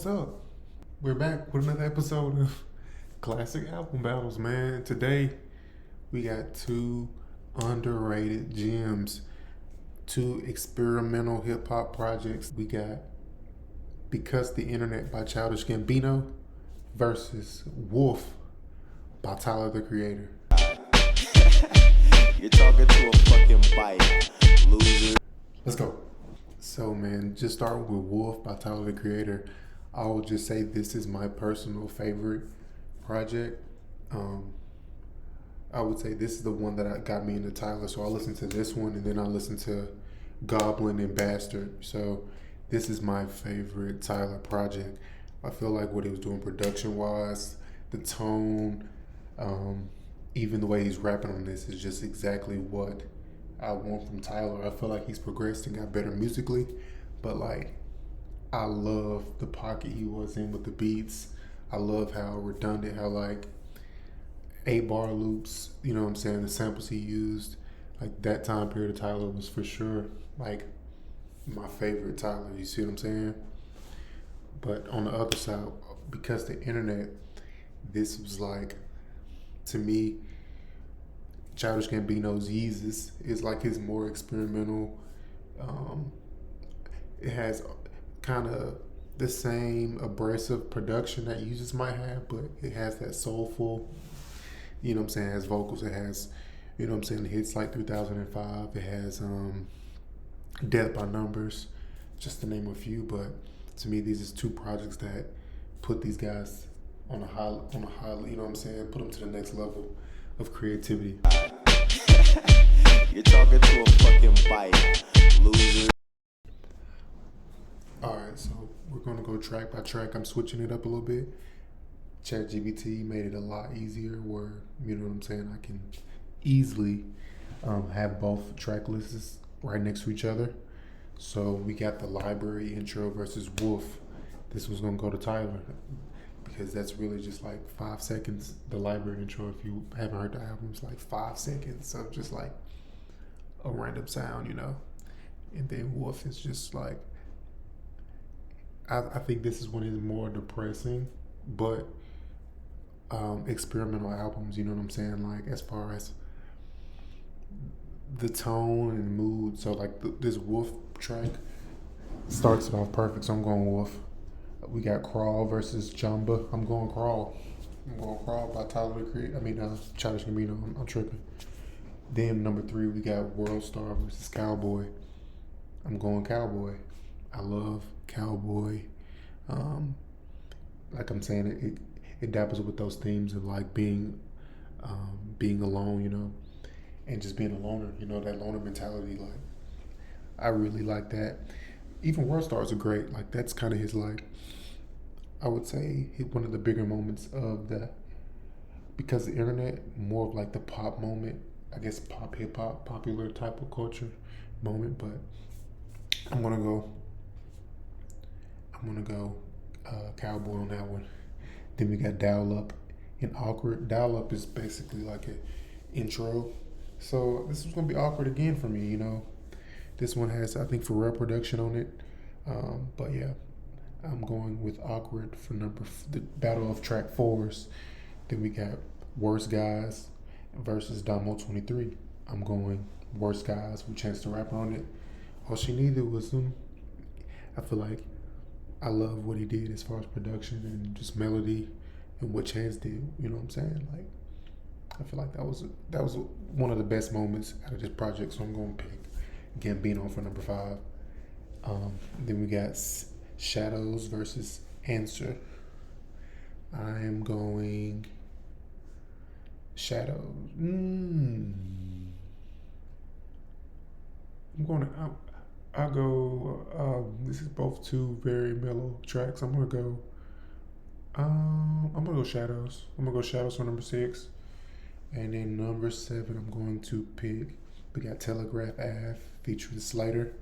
what's up? We're back with another episode of Classic Album Battles, man. Today we got two underrated gems, two experimental hip hop projects. We got Because the Internet by Childish Gambino versus Wolf by Tyler the Creator. You're talking to a fucking bite, loser. Let's go. So, man, just starting with Wolf by Tyler the Creator, I will just say this is my personal favorite project. I would say this is the one that got me into Tyler. So I listened to this one and then I listened to Goblin and Bastard. So this is my favorite Tyler project. I feel like what he was doing production wise, the tone, even the way he's rapping on this is just exactly what I want from Tyler. I feel like he's progressed and got better musically, but like I love the pocket he was in with the beats. I love how redundant, how like 8-bar loops, you know what I'm saying, the samples he used. Like that time period of Tyler was for sure like my favorite Tyler, you see what I'm saying? But on the other side, because the internet, this was like, to me, Childish Gambino's Yeezus is like his more experimental. It has kind of the same abrasive production that Yeezus might have, but it has that soulful, you know what I'm saying, it has vocals, it has, you know what I'm saying, hits like 3005, it has Death by Numbers, just to name a few. But to me, these are two projects that put these guys on a high, you know what I'm saying, put them to the next level of creativity. You're talking to a fucking bite, loser. All right, so we're gonna go track by track. I'm switching it up a little bit. ChatGPT made it a lot easier where, you know what I'm saying, I can easily have both track lists right next to each other. So we got the library intro versus Wolf. This was gonna go to Tyler because that's really just like 5 seconds. The library intro, if you haven't heard the album, it's like 5 seconds of just like a random sound, you know. And then Wolf is just like, I think this is one of his more depressing, but experimental albums. You know what I'm saying? Like as far as the tone and mood. So like this Wolf track starts it off perfect. So I'm going Wolf. We got Crawl versus Jamba. I'm going Crawl. By Tyler the Creator. Childish Gambino. I'm tripping. Then number 3, we got World Star versus Cowboy. I'm going Cowboy. I love Cowboy. Like I'm saying, it dabbles with those themes of like being alone, you know, and just being a loner, you know, that loner mentality. Like I really like that. Even World Stars are great. Like that's kind of his like, I would say one of the bigger moments of the, because the internet, more of like the pop moment, I guess pop hip hop, popular type of culture moment. But I'm gonna go Cowboy on that one. Then we got Dial Up and Awkward. Dial Up is basically like an intro. So this is gonna be awkward again for me, you know. This one has, I think, Pharrell production on it. But yeah, I'm going with Awkward for the battle of track 4s. Then we got Worst Guys versus Damo 23. I'm going Worst Guys with Chance the Rapper on it. All she needed was some, I feel like I love what he did as far as production and just melody and what Chance did. You know what I'm saying? Like, I feel like that was one of the best moments out of this project. So I'm going to pick Gambino for number 5. Then we got Shadows versus Answer. I am going Shadows. I'll go. This is both two very mellow tracks. I'm gonna go Shadows. I'm gonna go Shadows for number 6, and then number 7. I'm going to pick. We got Telegraph Ave featuring Slater.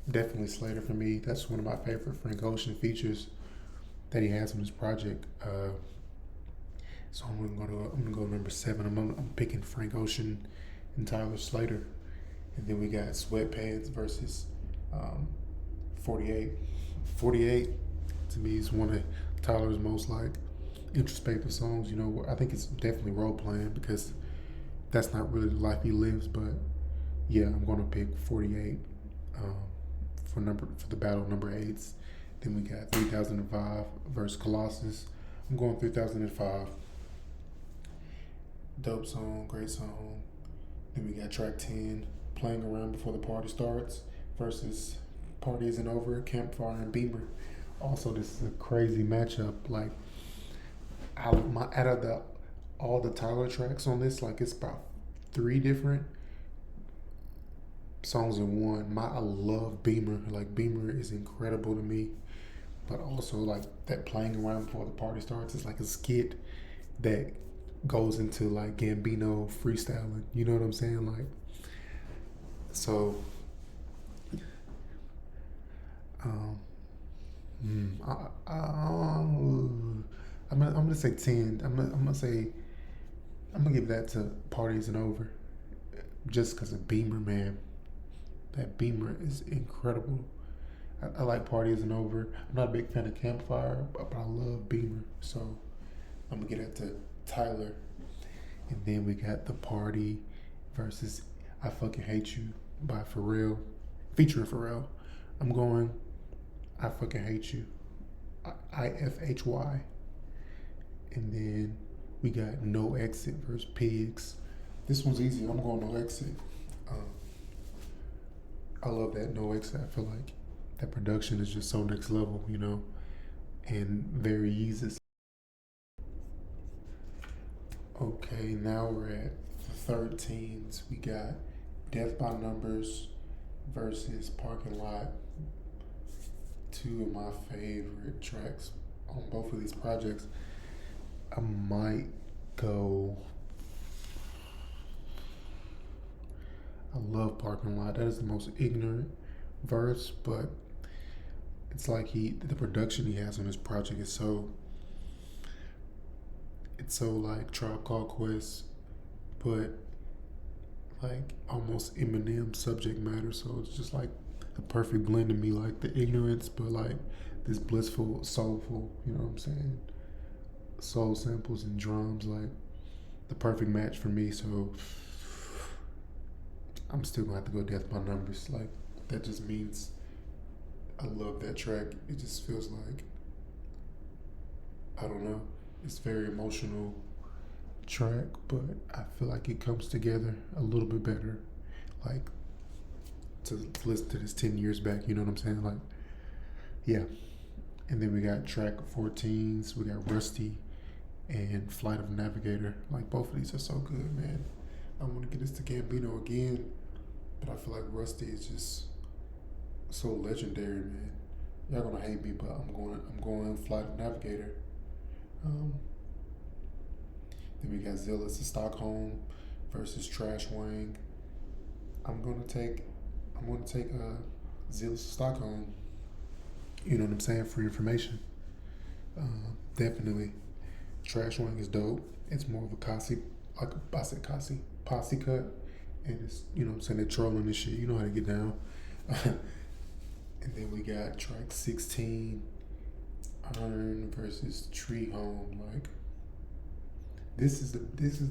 Definitely Slater for me. That's one of my favorite Frank Ocean features that he has on this project. So I'm gonna go number 7. I'm picking Frank Ocean and Tyler Slater. And then we got Sweatpants versus 48. 48 To me, it's one of Tyler's most like introspective songs. You know, I think it's definitely role playing because that's not really the life he lives. But yeah, I'm gonna pick 48 um, for the battle number eights. Then we got 3005 versus Colossus. I'm going 3005. Dope song, great song. Then we got track 10, Playing Around Before the Party Starts versus Party Isn't Over, Campfire and Beamer. Also, this is a crazy matchup. Like, out of all the Tyler tracks on this, like it's about 3 different songs in one. I love Beamer. Like Beamer is incredible to me. But also like that Playing Around Before the Party Starts is like a skit that goes into like Gambino freestyling. You know what I'm saying? Like, so um I'm gonna say 10. I'm gonna give that to Party Isn't Over just because of Beamer, man. That Beamer is incredible. I like Party Isn't Over. I'm not a big fan of Campfire, but I love Beamer. So I'm gonna get it to Tyler. And then we got The Party versus I Fucking Hate You by Pharrell, featuring Pharrell. I'm going I Fucking Hate You, IFHY. And then we got No Exit versus Pigs. This one's easy. I'm going No Exit. I love that No Exit. I feel like that production is just so next level, you know, and very easy. Okay, now we're at the 13s. We got Death by Numbers versus Parking Lot. 2 of my favorite tracks on both of these projects. I might go. I love Parking Lot. That is the most ignorant verse, but it's like the production he has on this project is so. It's so like Tribe Called Quest, but like almost Eminem subject matter. So it's just like the perfect blend to me, like the ignorance, but like this blissful, soulful. You know what I'm saying? Soul samples and drums, like the perfect match for me. So I'm still gonna have to go Death by Numbers. Like that just means I love that track. It just feels like I don't know. It's very emotional track, but I feel like it comes together a little bit better. Like to listen to this 10 years back, you know what I'm saying? Like, yeah. And then we got track 14s. We got Rusty and Flight of Navigator. Like both of these are so good, man. I want to get this to Gambino again, but I feel like Rusty is just so legendary, man. Y'all gonna hate me, but I'm going Flight of Navigator. Then we got Zealous of Stockholm versus Trash Wang. I'm gonna take Zealous of Stockholm. You know what I'm saying? For information. Definitely. Trash Wang is dope. It's more of a posse cut. And it's, you know what I'm saying, they're trolling this shit. You know how to get down. And then we got track 16, Iron versus Tree Home. Like this is the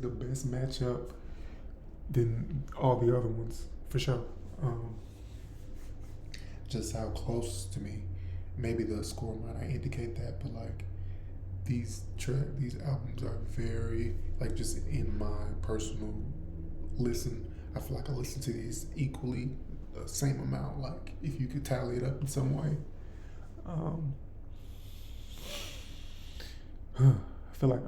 best matchup than all the other ones for sure. Just how close to me. Maybe the score might not indicate that, but like these albums are very like just in my personal listen. I feel like I listen to these equally the same amount. Like if you could tally it up in some way. I feel like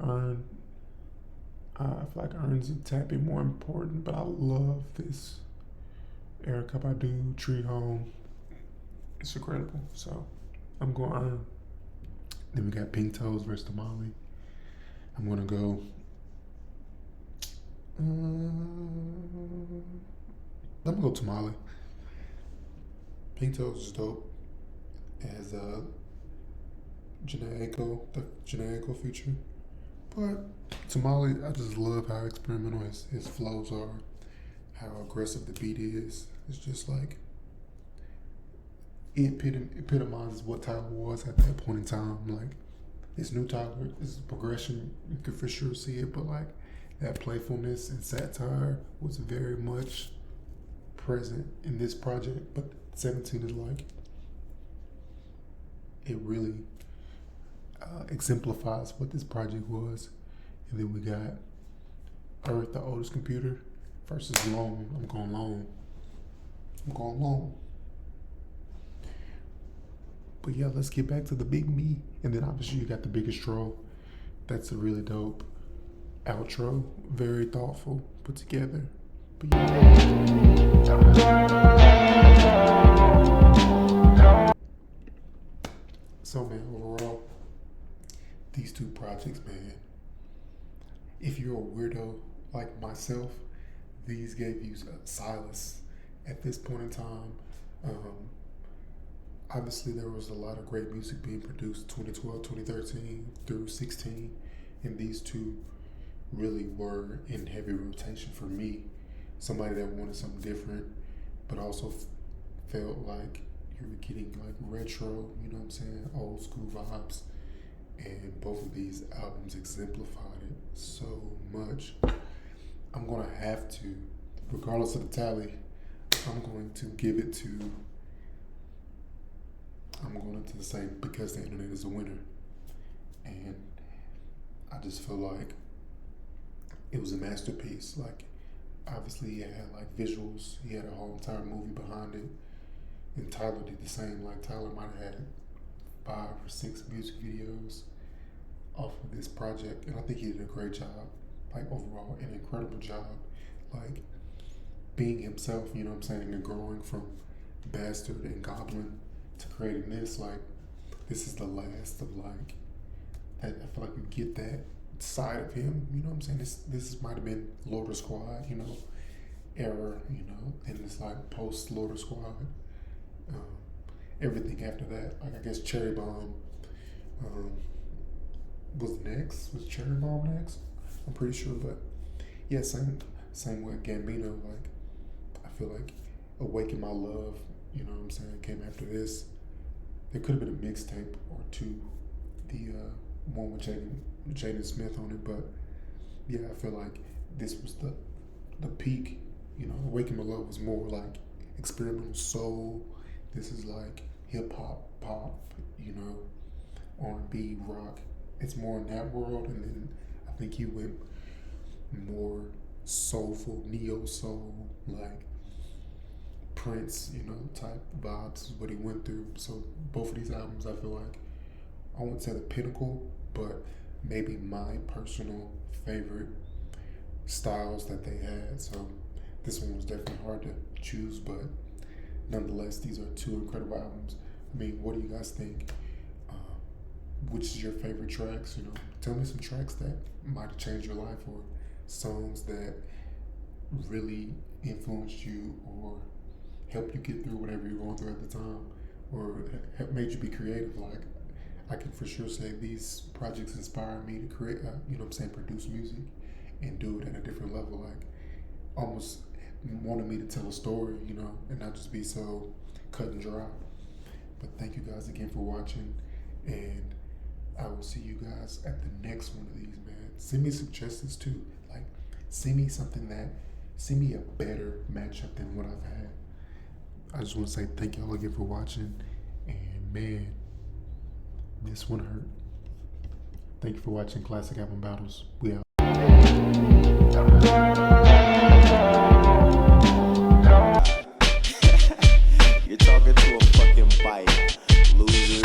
Earn's a tad bit more important, but I love this Erykah Badu Tree Home. It's incredible. So I'm going Earn. Then we got Pink Toes versus Tamale. I'm gonna go. I'm gonna go Tamale. Pink Toes is dope. It has Jhené Aiko feature. But Tamale, I just love how experimental his flows are, how aggressive the beat is. It's just like it epitomizes what Tyler was at that point in time. Like, this new Tyler is progression. You could for sure see it, but like that playfulness and satire was very much present in this project. But 17 is like, it really exemplifies what this project was. And then we got Earth, the oldest computer, versus Lone. I'm going Lone. But yeah, let's get back to the big me. And then obviously you got the biggest troll. That's a really dope outro. Very thoughtful, put together. But yeah. So man, overall, these two projects, man, if you're a weirdo like myself, these gave you solace at this point in time. Obviously, there was a lot of great music being produced 2012, 2013 through 16, and these two really were in heavy rotation for me. Somebody that wanted something different, but also felt like you were getting like retro, you know what I'm saying, old school vibes. And both of these albums exemplified it so much. I'm gonna have to, regardless of the tally, I'm going to give it to, I'm going to say Because the Internet is a Winner. And I just feel like it was a masterpiece. Like, obviously it had like visuals, he had a whole entire movie behind it. And Tyler did the same. Like, Tyler might have had 5 or 6 music videos off of this project. And I think he did a great job. Like, overall, an incredible job. Like, being himself, you know what I'm saying, and growing from Bastard and Goblin to creating this. Like, this is the last of like, I feel like you get that side of him, you know what I'm saying? This might have been Loader Squad, you know, era, you know, and it's like post Loader Squad. Everything after that, like, I guess Cherry Bomb was next. Was Cherry Bomb next? I'm pretty sure, but yeah, same with Gambino. Like, I feel like Awaken My Love, you know what I'm saying, came after this. There could have been a mixtape or two, the one with Jaden Smith on it, but yeah, I feel like this was the peak. You know, Awaken My Love was more like experimental soul. This is like hip hop, pop, you know, R&B, rock. It's more in that world, and then I think he went more soulful, neo soul, like Prince, you know, type vibes is what he went through. So both of these albums, I feel like, I wouldn't say the pinnacle, but maybe my personal favorite styles that they had. So this one was definitely hard to choose, but nonetheless, these are two incredible albums. I mean, what do you guys think? Which is your favorite tracks? You know, tell me some tracks that might have changed your life, or songs that really influenced you or helped you get through whatever you're going through at the time, or made you be creative. Like, I can for sure say these projects inspired me to create, you know what I'm saying, produce music and do it at a different level. Like, almost wanted me to tell a story, you know, and not just be so cut and dry. But thank you guys again for watching, and I will see you guys at the next one of these, man. Send me suggestions too. Like, send me a better matchup than what I've had. I just want to say thank y'all again for watching, and man, this one hurt. Thank you for watching Classic Album Battles. We out.